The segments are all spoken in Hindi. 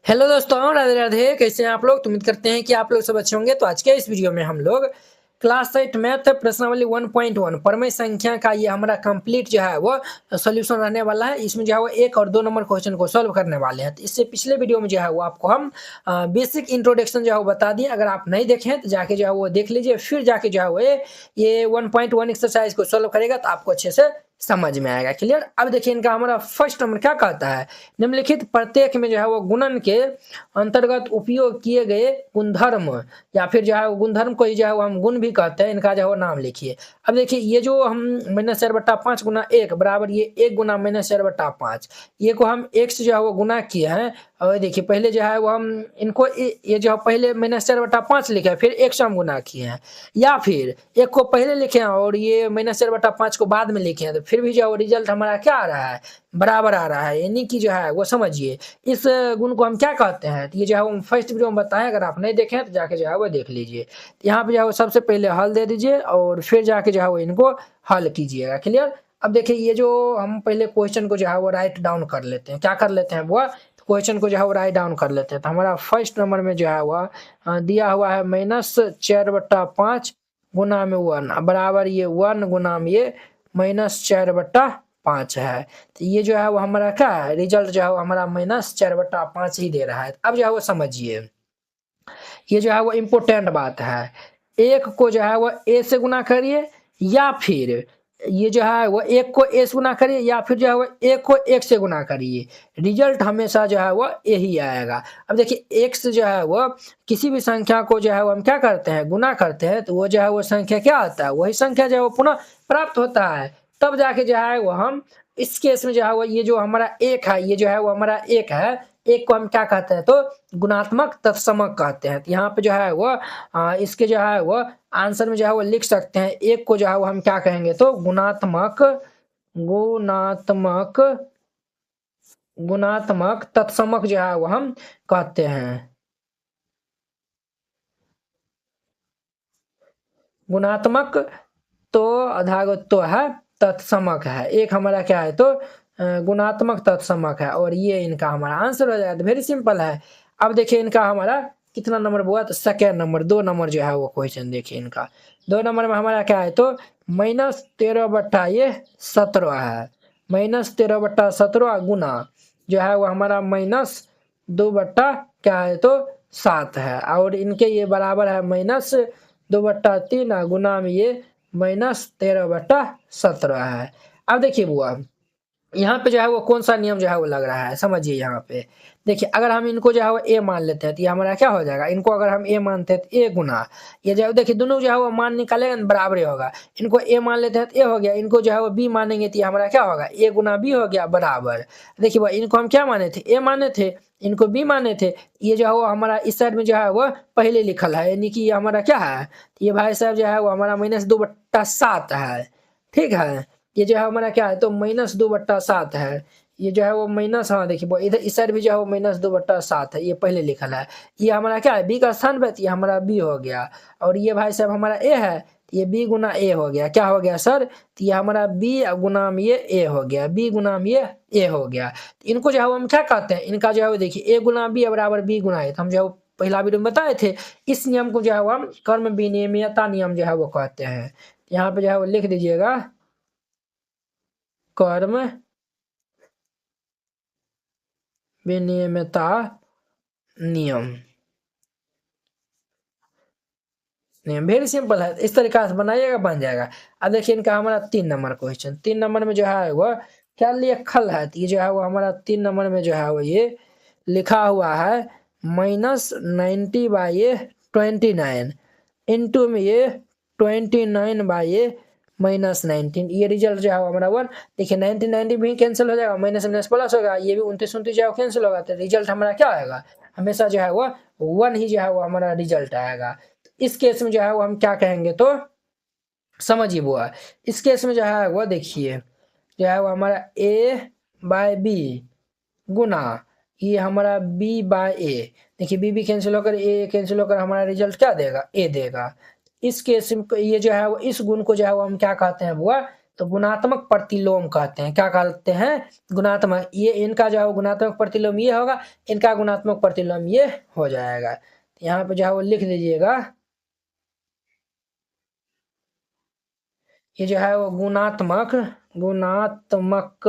हेलो दोस्तों, राधे राधे। कैसे हैं आप लोग? उम्मीद करते हैं कि आप लोग सब अच्छे होंगे। तो आज के इस वीडियो में हम लोग क्लास 8 मैथ प्रश्नावली 1.1 परमेय संख्या का ये हमारा कंप्लीट जो है वो सॉल्यूशन रहने वाला है। इसमें जो है वो 1 और 2 नंबर क्वेश्चन को सॉल्व करने वाले हैं। तो इससे पिछले वीडियो में जो है वो आपको हम बेसिक इंट्रोडक्शन जो है वो बता दिए। अगर आप नहीं देखे हैं तो जाके जो है वो देख लीजिए, फिर जाके जो है वो ये 1.1 एक्सरसाइज को सॉल्व करेगा तो आपको अच्छे से समझ में आएगा। क्लियर? अब देखिए इनका हमारा फर्स्ट नंबर क्या कहता है, निम्नलिखित प्रत्येक में जो है वो गुणन के अंतर्गत उपयोग किए गए गुणधर्म या फिर जो है वो गुणधर्म को ही जो है वो हम गुण भी कहते हैं, इनका जो है वो नाम लिखिए। अब देखिए ये जो हम -4/5 गुना 1 बराबर ये 1 गुना -4/5 ये को हम एक से जो है वो गुना किए हैं। और देखिए पहले जो है वो हम इनको ये जो पहले -4/5 लिखे हैं, फिर 1 से हम गुना किए हैं, या फिर 1 को पहले लिखे हैं और ये -4/5 को बाद में लिखे हैं, तो फिर भी जो है वो रिजल्ट हमारा क्या आ रहा है, बराबर आ रहा है। यानी कि जो है वो समझिए इस गुण को हम क्या कहते हैं। तो ये जो है वो फर्स्ट वीडियो में बताएं, अगर आप नहीं देखें तो जाके जो है वो देख लीजिए। यहाँ पे जो है वो सबसे पहले हल दे दीजिए और फिर जाके जो है वो इनको हल कीजिएगा। क्लियर? अब देखिए ये जो हम पहले क्वेश्चन को जो है वो राइट डाउन कर लेते हैं। क्या कर लेते हैं वो क्वेश्चन को जो है वो राइट डाउन कर लेते हैं। तो हमारा फर्स्ट नंबर में जो है वह दिया हुआ है -4/5 गुना में 1 बराबर ये 1 गुना में ये -4/5 है। तो ये जो है वो हमारा क्या है, रिजल्ट जो है वो हमारा -4/5 ही दे रहा है। अब जो है वो समझिए, ये जो है वो इम्पोर्टेंट बात है। एक को जो है वो ए से गुना करिए, या फिर ये जो है वो एक को ए से गुना करिए, या फिर जो है वो एक को एक से गुना करिए, रिजल्ट हमेशा जो है वो यही आएगा। अब देखिए एक से जो है वो किसी भी संख्या को जो है वो हम क्या करते हैं, गुना करते हैं, तो वो जो है वो संख्या क्या आता है, वही संख्या जो है वो पुनः प्राप्त होता है। तब जाके जो है वो हम इस केस में जो है वो ये जो हमारा एक है, ये जो है वो हमारा एक है, एक को हम क्या कहते हैं, तो गुणात्मक तत्समक कहते हैं। तो यहाँ पे जो है वो इसके जो है वो आंसर में जो है वो लिख सकते हैं, एक को जो है वो हम क्या कहेंगे, तो गुणात्मक गुणात्मक गुणात्मक तत्समक जो है वो हम कहते हैं। गुणात्मक तो अधागत तो है, तत्समक है, एक हमारा क्या है, तो गुणात्मक तत्समक है, और ये इनका हमारा आंसर हो जाएगा। वेरी सिंपल है। अब देखिए इनका हमारा कितना नंबर हुआ, तो सेकेंड नंबर, 2 नंबर जो है वो क्वेश्चन देखिए इनका 2 नंबर में हमारा क्या है, तो -13/17 है। -13/17 गुना जो है वो हमारा -2 बट्टा क्या है, तो 7 है, और इनके ये बराबर है -2/3 गुना में ये -13/17 है। अब देखिए बुआ, यहाँ पे जो है वो कौन सा नियम जो है वो लग रहा है, समझिए। यहाँ पे देखिए अगर हम इनको जो है वो ए मान लेते हैं तो ये हमारा क्या हो जाएगा, इनको अगर हम ए मानते हैं तो ए गुना ये जो है देखिए दोनों जो है वो मान निकालेगा ना, बराबर ही होगा। इनको ए मान लेते हैं तो ए हो गया, इनको जो है वो बी मानेंगे तो ये हमारा क्या होगा, ए गुना बी हो गया बराबर। देखिए भाई इनको हम क्या माने थे, ए माने थे, इनको बी माने थे। ये जो है वो हमारा इस साइड में जो है वो पहले लिखल है, यानी कि ये हमारा क्या है, ये भाई साहब जो है वो हमारा -2/7 है। ठीक है, ये जो है हमारा क्या है, तो -2/7 है। ये जो है वो माइनस, हाँ देखिए इधर इस साइड भी जो है वो -2/7 है, ये पहले लिखल है। ये हमारा क्या है, बी का स्थान पे, ये हमारा बी हो गया, और ये भाई साहब हमारा ए है, तो ये बी गुना ए हो गया। क्या हो गया सर, तो ये हमारा बी गुना में ये ए हो गया, बी गुना में ये ए हो गया। तो इनको जो है वो हम क्या कहते हैं, इनका जो है वो देखिए ए गुना बी बराबर बी गुना ए, तो हम जो है वो पहला वीडियो में बताए थे। इस नियम को जो है वो हम कर्म विनियमियता नियम जो है वो कहते हैं। यहाँ पे जो है वो लिख दीजिएगा, कर्म विनियमितता नियम। नियम वेरी सिंपल है, इस तरीका से बनाइएगा, बन जाएगा। अब देखिए इनका हमारा 3 नंबर क्वेश्चन, 3 नंबर में जो है वो क्या लिखल है, तो ये जो है वो हमारा 3 नंबर में जो है वो ये लिखा हुआ है -90/29 इंटू में ये 29/ये -19। ये रिजल्ट जो है वो हमारा 1। देखिए 90 90 भी कैंसिल हो जाएगा, माइनस माइनस प्लस होगा, ये भी 29 29 जो है कैंसिल होगा, तो रिजल्ट हमारा क्या आएगा, हमेशा जो है वो 1 ही जो है वो हमारा रिजल्ट आएगा। इस केस में जो है वो हम क्या कहेंगे, तो समझिए बुआ, इस केस में जो है वो देखिए जो है वो हमारा a/b गुना ये हमारा b/a। देखिए b कैंसिल होकर a कैंसिल होकर हमारा रिजल्ट क्या देगा, a देगा। इस केस में ये जो है वो इस गुण को जो है वो हम क्या कहते हैं बुआ, तो गुणात्मक प्रतिलोम कहते हैं। क्या कहते हैं? गुणात्मक। ये इनका जो है गुणात्मक प्रतिलोम ये होगा, इनका गुणात्मक प्रतिलोम ये हो जाएगा। यहाँ पे जो है वो लिख दीजिएगा, ये जो है वो गुणात्मक गुणात्मक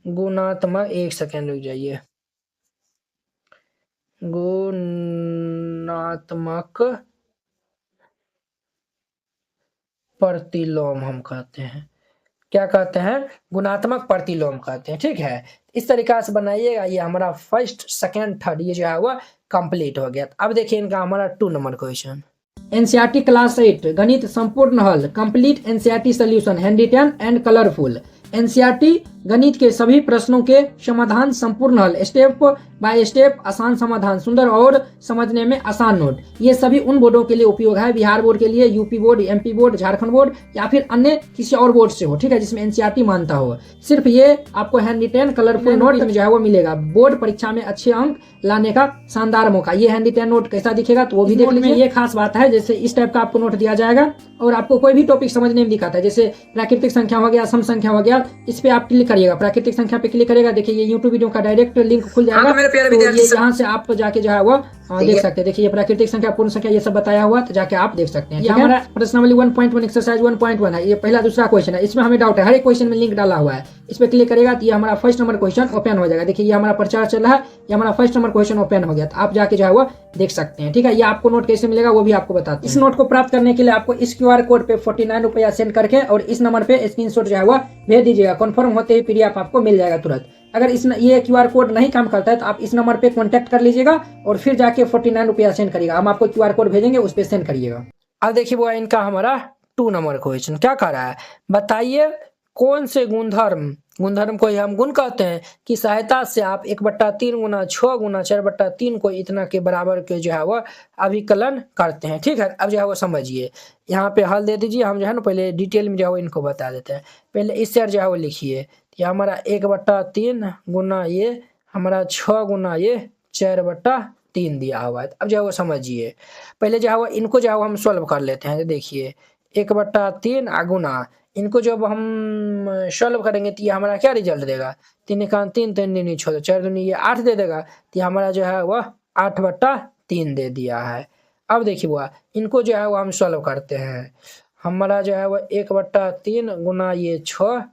गुणात्मक, एक सेकेंड रुक जाइए, गुणात्मक प्रतिलोम हम कहते हैं। क्या कहते हैं? गुणात्मक प्रतिलोम कहते हैं। ठीक है, इस तरीका से बनाइएगा। ये हमारा फर्स्ट सेकंड थर्ड ये जो है वो कंप्लीट हो गया। अब देखिए इनका हमारा 2 नंबर क्वेश्चन। एनसीईआरटी क्लास 8 गणित संपूर्ण हल complete NCERT solution handwritten and colourful. NCERT गणित के सभी प्रश्नों के समाधान संपूर्ण हल स्टेप बाय स्टेप आसान समाधान सुंदर और समझने में आसान नोट। ये सभी उन बोर्डों के लिए उपयोग है, बिहार बोर्ड के लिए, UP board, MP board, Jharkhand board या फिर अन्य किसी और बोर्ड से हो। ठीक है, जिसमें एनसीईआरटी मानता हो। सिर्फ ये आपको हैंड रिटन कलरफुल नोट जो है वो मिलेगा। बोर्ड परीक्षा में अच्छे अंक लाने का शानदार मौका। ये हैंड रिटन नोट कैसा दिखेगा तो वो भी देख लीजिए। ये खास बात है, जैसे इस टाइप का आपको नोट दिया जाएगा और आपको कोई भी टॉपिक समझने में दिखाता है, जैसे प्राकृतिक संख्या हो गया, सम संख्या हो गया, इस पे आप क्लिक करिएगा, प्राकृतिक संख्या पे क्लिक करेगा, देखिए ये यूट्यूब वीडियो का डायरेक्ट लिंक खुल जाएगा। तो ये यहाँ से आप जाके जो है वो देख सकते हैं। देखिए ये प्राकृतिक संख्या, पूर्ण संख्या, ये सब बताया हुआ, तो जाके आप देख सकते हैं। ये हमारा प्रश्नावली 1.1 एक्सरसाइज 1.1 है। ये पहला दूसरा क्वेश्चन है, इसमें हमें डाउट है, हर एक क्वेश्चन में लिंक डाला हुआ है। इस पे क्लिक करेगा तो ये हमारा फर्स्ट नंबर क्वेश्चन ओपन हो जाएगा। देखिए ये हमारा प्रचार चल रहा है, ये हमारा फर्स्ट नंबर क्वेश्चन ओपन हो गया। तो आप जाके जो है वो देख सकते हैं। ठीक है, ये आपको नोट कैसे मिलेगा वो भी आपको बताते हैं। इस नोट को प्राप्त करने के लिए आपको इस QR कोड पे 49 रुपया सेंड करके और इस नंबर पे स्क्रीनशॉट जो है वो भेज दीजिएगा। कन्फर्म होते ही PDF आपको मिल जाएगा तुरंत। अगर ये QR कोड नहीं काम करता है तो आप इस नंबर पे कांटेक्ट कर लीजिएगा और फिर जाके 49 रुपया सेंड करिएगा। हम आपको QR कोड भेजेंगे, उस पर सेंड करिएगा। अब देखिए वो इनका हमारा 2 नंबर क्वेश्चन क्या कर रहा है, बताइए कौन से गुणधर्म को हम गुण कहते हैं कि सहायता से आप 1/3 गुना 6 गुना 4/3 को इतना के बराबर के जो है वो अभिकलन करते हैं। ठीक है, अब जो है वो समझिए, यहाँ पे हल दे दीजिए। हम जो है ना पहले डिटेल में जो है वो इनको बता देते हैं। पहले इससे जो है वो लिखिए, ये हमारा 1/3 गुना ये हमारा 6 गुना ये 4/3 दिया हुआ है। अब जो है वो समझिए, पहले जो है वो इनको जो है वो हम सॉल्व कर लेते हैं। तो देखिए 1/3 गुना, इनको जब हम सॉल्व करेंगे तो ये हमारा क्या रिजल्ट देगा, 3 का 3, 3 दूनी 6, 4 दूनी ये 8 दे देगा। तो हमारा जो है वह 8/3 दे दिया है। अब देखिए वो इनको जो है वो हम सॉल्व करते हैं। हमारा जो है वह 1/3 गुना ये 6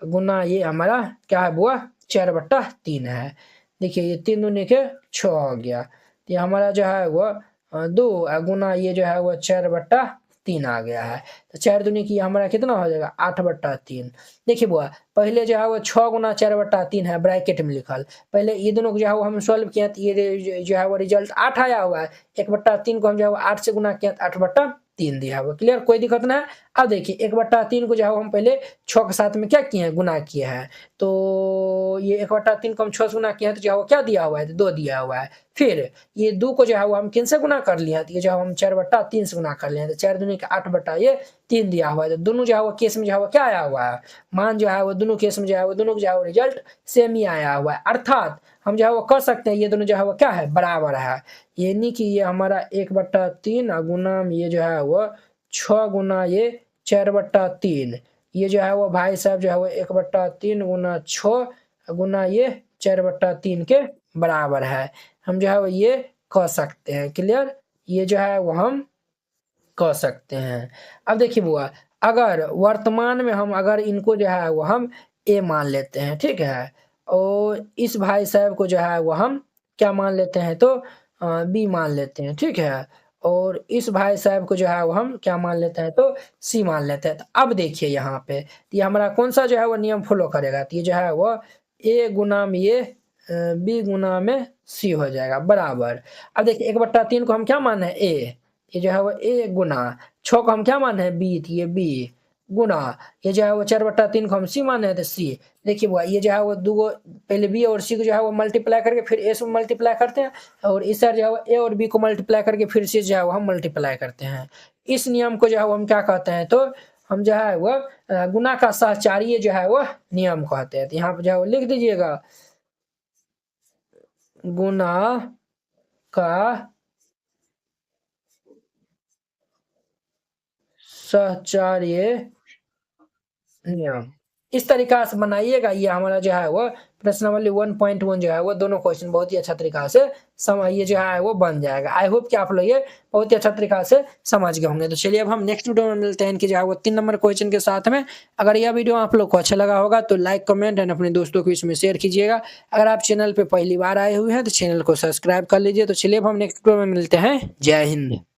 गुना ये हमारा क्या है बुआ 4/3 है। देखिए ये 3 दूनी के 6 हो गया। तो ये हमारा जो है वो 2 गुना ये जो है वो 4/3 आ गया है। तो 4 दूनी की हमारा कितना हो जाएगा 8/3। देखिए बुआ पहले जो है वो 6 गुना 4/3 है ब्रैकेट में लिखल, पहले ये दोनों को जो है वो हम सॉल्व किया तो ये जो है वो रिजल्ट 8 आया हुआ है। 1/3 को हम जो है वो 8 से गुना किया 8/3 दिया हुआ। क्लियर, कोई दिक्कत ना है। अब देखिए 1/3 को जो है हम पहले 6 के साथ में क्या किए हैं, गुना किए हैं। तो ये 1/3 को हम 6 से गुना किए हैं तो जो है वो क्या दिया हुआ है, 2 दिया हुआ है। फिर ये 2 को जो है वो हम किन से गुना कर लिया, तो ये जो है हम 4/3 से गुना कर लिए, तो 4 दूनी का 8/3 दिया हुआ है। तो दोनों जो है वो केस में जो है वो क्या आया हुआ है, मान जो है वो दोनों केस में जो है वो दोनों जो है वो रिजल्ट सेम ही आया हुआ है। अर्थात हम जो है वो कह सकते हैं ये दोनों जो है वो क्या है, बराबर है। यानी कि ये हमारा 1/3 गुना ये जो है वो 6 गुना ये 4/3, ये जो है वो भाई साहब जो है वो 1/3 गुना 6 गुना ये 4/3 के बराबर है। हम जो है वो ये कह सकते हैं। क्लियर, ये जो है वो हम कह सकते हैं। अब देखिए बुआ, अगर वर्तमान में हम अगर इनको जो है वो हम ए मान लेते हैं, ठीक है, और इस भाई साहब को जो है वो हम क्या मान लेते हैं, तो बी मान लेते हैं। ठीक है, और इस भाई साहब को जो है वो हम क्या मान लेते हैं, तो सी मान लेते हैं। तो अब देखिए यहाँ पे ये हमारा कौन सा जो है वो नियम फॉलो करेगा, तो ये जो है वो ए गुना में ये बी गुना में सी हो जाएगा बराबर। अब देखिए 1/3 को हम क्या माने ए, ये जो है वो ए गुना 6 को हम क्या माने हैं बी, तो ये बी गुना ये जो है वो 4/3 को हम सी माने हैं तो सी। देखिए वो ये जो है वो दो पहले बी और सी को जो है वो मल्टीप्लाई करके फिर ए से मल्टीप्लाई करते हैं, और इस साइड जो है वो ए और बी को मल्टीप्लाई करके फिर से जो है वो हम मल्टीप्लाई करते हैं। इस नियम को जो है वो हम क्या कहते हैं, तो हम जो है वो गुना का सहचार्य जो है वो नियम कहते हैं। तो यहाँ पे जो है वो लिख दीजिएगा, गुना का सहचार्य नियम। इस तरीका से बनाइएगा, ये हमारा जो है वो प्रश्नावली 1.1 जो है वो दोनों क्वेश्चन बहुत ही अच्छा तरीका से ये जो है वो बन जाएगा। आई होप कि आप लोग ये बहुत ही अच्छा तरीका से समझ गए होंगे। तो चलिए अब हम नेक्स्ट वीडियो में मिलते हैं कि जो है वो 3 नंबर क्वेश्चन के साथ में। अगर यह वीडियो आप लोग को अच्छा लगा होगा तो लाइक, कमेंट एंड अपने दोस्तों के बीच में शेयर कीजिएगा। अगर आप चैनल पे पहली बार आए हुए हैं तो चैनल को सब्सक्राइब कर लीजिए। तो चलिए अब हम नेक्स्ट वीडियो में मिलते हैं। जय हिंद।